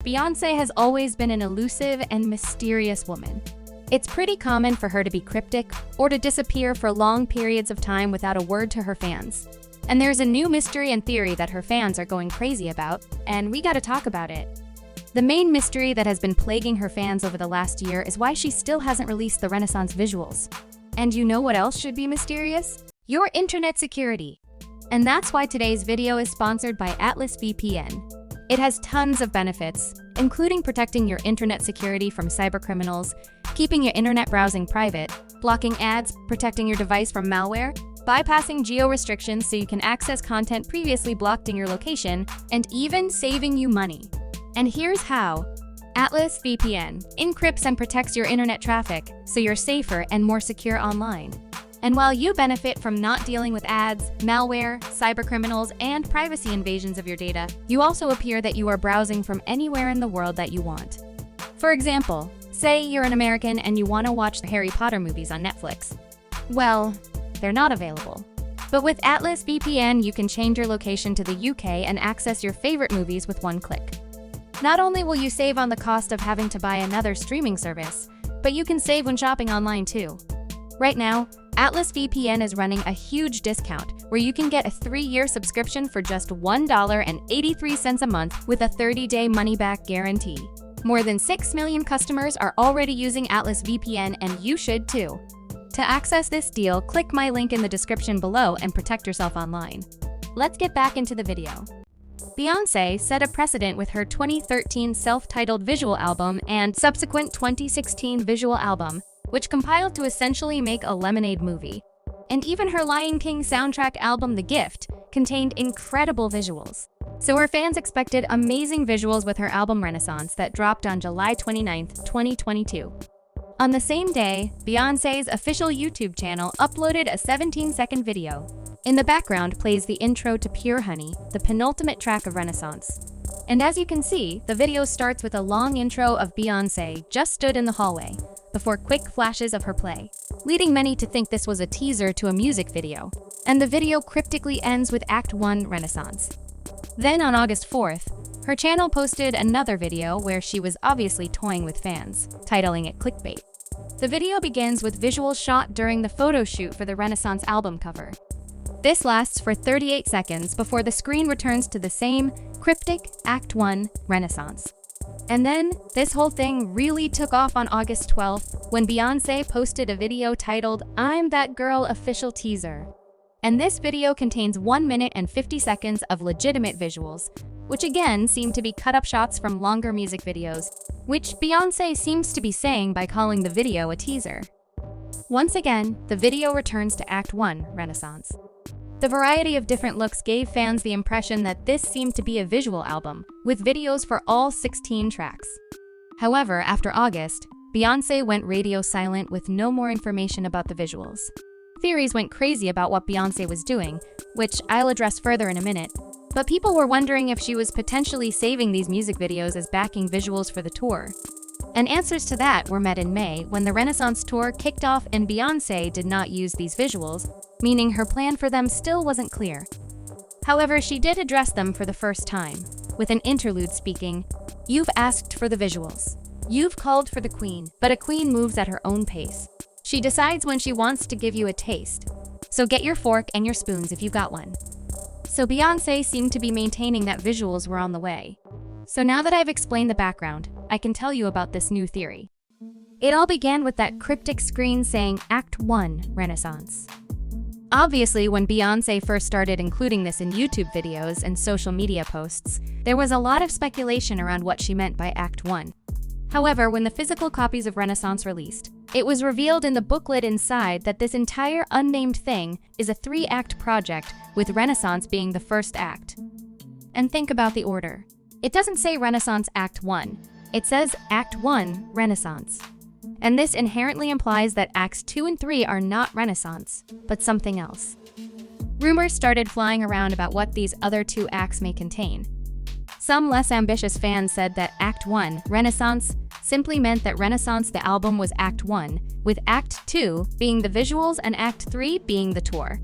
Beyoncé has always been an elusive and mysterious woman. It's pretty common for her to be cryptic or to disappear for long periods of time without a word to her fans. And there's a new mystery and theory that her fans are going crazy about, and we gotta talk about it. The main mystery that has been plaguing her fans over the last year is why she still hasn't released the Renaissance visuals. And you know what else should be mysterious? Your internet security. And that's why today's video is sponsored by Atlas VPN. It has tons of benefits, including protecting your internet security from cybercriminals, keeping your internet browsing private, blocking ads, protecting your device from malware, bypassing geo-restrictions so you can access content previously blocked in your location, and even saving you money. And here's how. Atlas VPN encrypts and protects your internet traffic so you're safer and more secure online. And while you benefit from not dealing with ads, malware, cybercriminals, and privacy invasions of your data, you also appear that you are browsing from anywhere in the world that you want. For example, say you're an American and you want to watch the Harry Potter movies on Netflix. Well, they're not available. But with Atlas VPN, you can change your location to the UK and access your favorite movies with one click. Not only will you save on the cost of having to buy another streaming service, but you can save when shopping online too. Right now, Atlas VPN is running a huge discount where you can get a 3-year subscription for just $1.83 a month with a 30-day money-back guarantee. More than 6 million customers are already using Atlas VPN, and you should too. To access this deal, click my link in the description below and protect yourself online. Let's get back into the video. Beyoncé set a precedent with her 2013 self-titled visual album and subsequent 2016 visual album, which compiled to essentially make a Lemonade movie. And even her Lion King soundtrack album, The Gift, contained incredible visuals. So her fans expected amazing visuals with her album Renaissance that dropped on July 29, 2022. On the same day, Beyoncé's official YouTube channel uploaded a 17-second video. In the background plays the intro to Pure Honey, the penultimate track of Renaissance. And as you can see, the video starts with a long intro of Beyoncé just stood in the hallway, before quick flashes of her play, leading many to think this was a teaser to a music video. And the video cryptically ends with Act 1 Renaissance. Then on August 4th, her channel posted another video where she was obviously toying with fans, titling it Clickbait. The video begins with visuals shot during the photo shoot for the Renaissance album cover. This lasts for 38 seconds before the screen returns to the same cryptic Act 1 Renaissance. And then, this whole thing really took off on August 12th when Beyoncé posted a video titled I'm That Girl official teaser. And this video contains 1 minute and 50 seconds of legitimate visuals, which again seem to be cut-up shots from longer music videos, which Beyoncé seems to be saying by calling the video a teaser. Once again, the video returns to Act 1 Renaissance. The variety of different looks gave fans the impression that this seemed to be a visual album, with videos for all 16 tracks. However, after August, Beyoncé went radio silent with no more information about the visuals. Theories went crazy about what Beyoncé was doing, which I'll address further in a minute, but people were wondering if she was potentially saving these music videos as backing visuals for the tour. And answers to that were met in May when the Renaissance tour kicked off and Beyoncé did not use these visuals, meaning her plan for them still wasn't clear. However, she did address them for the first time, with an interlude speaking, "You've asked for the visuals. You've called for the queen, but a queen moves at her own pace. She decides when she wants to give you a taste. So get your fork and your spoons if you've got one." So Beyoncé seemed to be maintaining that visuals were on the way. So now that I've explained the background, I can tell you about this new theory. It all began with that cryptic screen saying Act 1 Renaissance. Obviously, when Beyoncé first started including this in YouTube videos and social media posts, there was a lot of speculation around what she meant by Act 1. However, when the physical copies of Renaissance released, it was revealed in the booklet inside that this entire unnamed thing is a 3-act project, with Renaissance being the first act. And think about the order. It doesn't say Renaissance Act 1, it says Act 1 Renaissance. And this inherently implies that Acts 2 and 3 are not Renaissance, but something else. Rumors started flying around about what these other 2 acts may contain. Some less ambitious fans said that Act 1, Renaissance, simply meant that Renaissance the album was Act 1, with Act 2 being the visuals and Act 3 being the tour.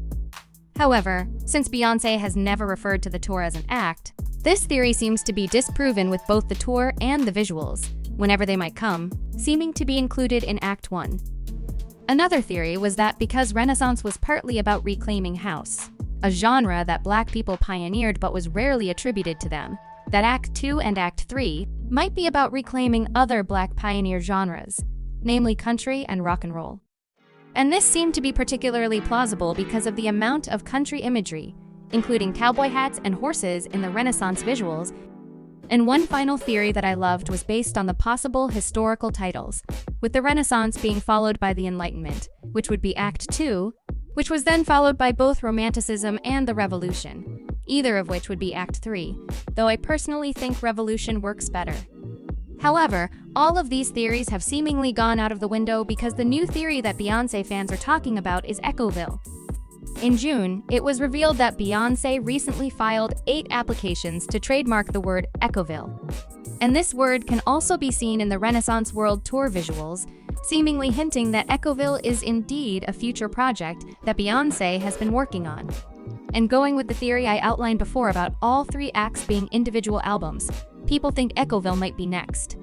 However, since Beyoncé has never referred to the tour as an act, This theory seems to be disproven with both the tour and the visuals, whenever they might come, seeming to be included in Act 1. Another theory was that because Renaissance was partly about reclaiming house, a genre that Black people pioneered but was rarely attributed to them, that Act 2 and Act 3 might be about reclaiming other Black pioneer genres, namely country and rock and roll. And this seemed to be particularly plausible because of the amount of country imagery, including cowboy hats and horses in the Renaissance visuals. And one final theory that I loved was based on the possible historical titles, with the Renaissance being followed by the Enlightenment, which would be Act 2, which was then followed by both Romanticism and the Revolution, either of which would be Act 3, though I personally think Revolution works better. However, all of these theories have seemingly gone out of the window because the new theory that Beyoncé fans are talking about is Echoville. In June, it was revealed that Beyoncé recently filed 8 applications to trademark the word Echoville. And this word can also be seen in the Renaissance World Tour visuals, seemingly hinting that Echoville is indeed a future project that Beyoncé has been working on. And going with the theory I outlined before about all 3 acts being individual albums, people think Echoville might be next.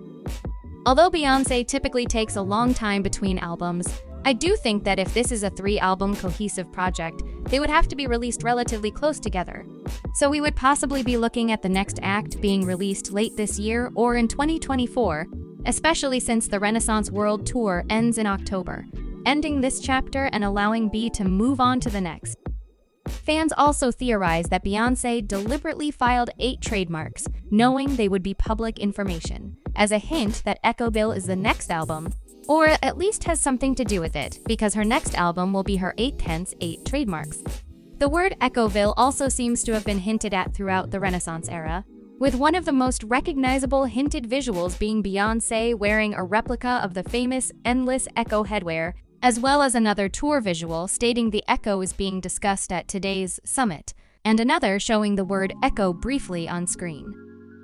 Although Beyoncé typically takes a long time between albums, I do think that if this is a 3-album cohesive project, they would have to be released relatively close together. So we would possibly be looking at the next act being released late this year or in 2024, especially since the Renaissance World Tour ends in October, ending this chapter and allowing B to move on to the next. Fans also theorize that Beyoncé deliberately filed 8 trademarks, knowing they would be public information, as a hint that Echoville is the next album, or at least has something to do with it, because her next album will be her 8th, hence 8 trademarks. The word Echoville also seems to have been hinted at throughout the Renaissance era, with one of the most recognizable hinted visuals being Beyoncé wearing a replica of the famous Endless Echo headwear, as well as another tour visual stating the echo is being discussed at today's summit, and another showing the word echo briefly on screen.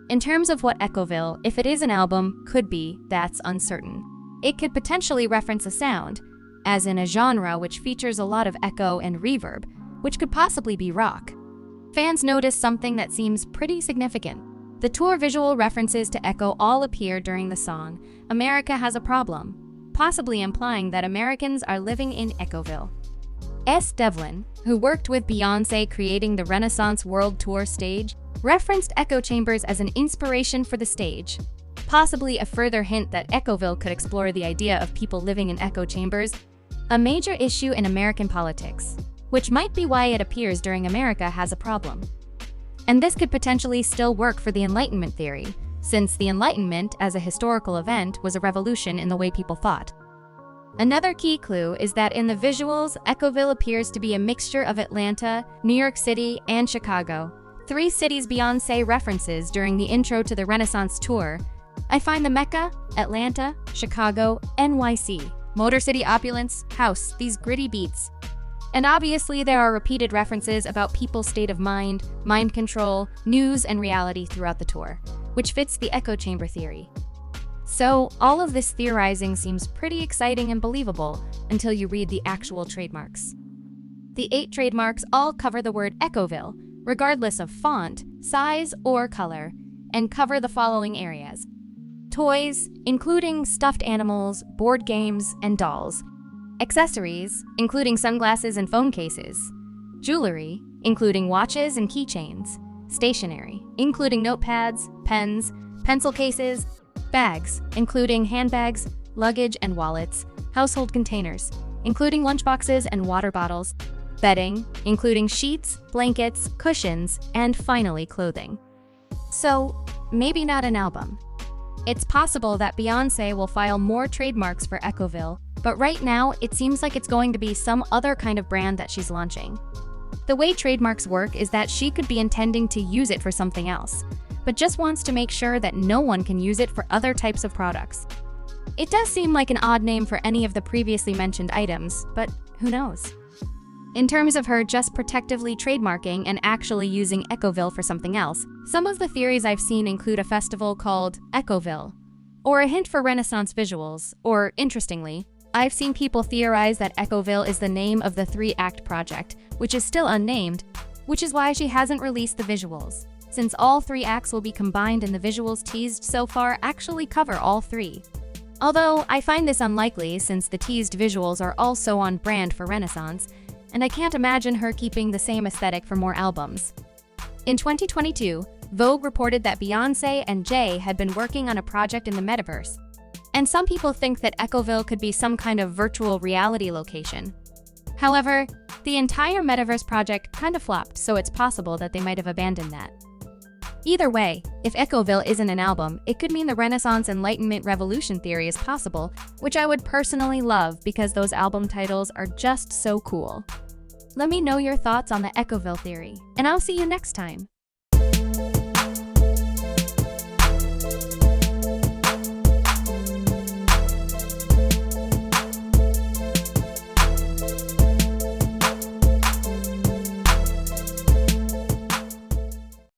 In terms of what Echoville, if it is an album, could be, that's uncertain. It could potentially reference a sound, as in a genre which features a lot of echo and reverb, which could possibly be rock. Fans notice something that seems pretty significant. The tour visual references to echo all appear during the song America Has a Problem, possibly implying that Americans are living in Echoville. S. Devlin, who worked with Beyoncé creating the Renaissance World Tour stage, referenced echo chambers as an inspiration for the stage, possibly a further hint that Echoville could explore the idea of people living in echo chambers, a major issue in American politics, which might be why it appears during America Has a Problem. And this could potentially still work for the Enlightenment theory, since the Enlightenment as a historical event was a revolution in the way people thought. Another key clue is that in the visuals, Echoville appears to be a mixture of Atlanta, New York City, and Chicago, 3 cities Beyoncé references during the intro to the Renaissance tour. I find the Mecca, Atlanta, Chicago, NYC, Motor City opulence, house, these gritty beats. And obviously there are repeated references about people's state of mind control, news, and reality throughout the tour, which fits the echo chamber theory. So all of this theorizing seems pretty exciting and believable until you read the actual trademarks. The 8 trademarks all cover the word Echoville, regardless of font, size, or color, and cover the following areas: toys, including stuffed animals, board games, and dolls; accessories, including sunglasses and phone cases; jewelry, including watches and keychains; stationery, including notepads, pens, pencil cases; bags, including handbags, luggage, and wallets; household containers, including lunchboxes and water bottles; bedding, including sheets, blankets, cushions, and finally clothing. So, maybe not an album. It's possible that Beyoncé will file more trademarks for Echoville, but right now it seems like it's going to be some other kind of brand that she's launching. The way trademarks work is that she could be intending to use it for something else, but just wants to make sure that no one can use it for other types of products. It does seem like an odd name for any of the previously mentioned items, but who knows? In terms of her just protectively trademarking and actually using Echoville for something else, some of the theories I've seen include a festival called Echoville, or a hint for Renaissance visuals, or, interestingly, I've seen people theorize that Echoville is the name of the 3-act project, which is still unnamed, which is why she hasn't released the visuals. since all three acts will be combined and the visuals teased so far actually cover all three. Although, I find this unlikely since the teased visuals are also on brand for Renaissance, and I can't imagine her keeping the same aesthetic for more albums. In 2022, Vogue reported that Beyoncé and Jay had been working on a project in the metaverse, and some people think that Echoville could be some kind of virtual reality location. However, the entire metaverse project kind of flopped, so it's possible that they might have abandoned that. Either way, if Echoville isn't an album, it could mean the Renaissance-Enlightenment-Revolution theory is possible, which I would personally love because those album titles are just so cool. Let me know your thoughts on the Echoville theory, and I'll see you next time.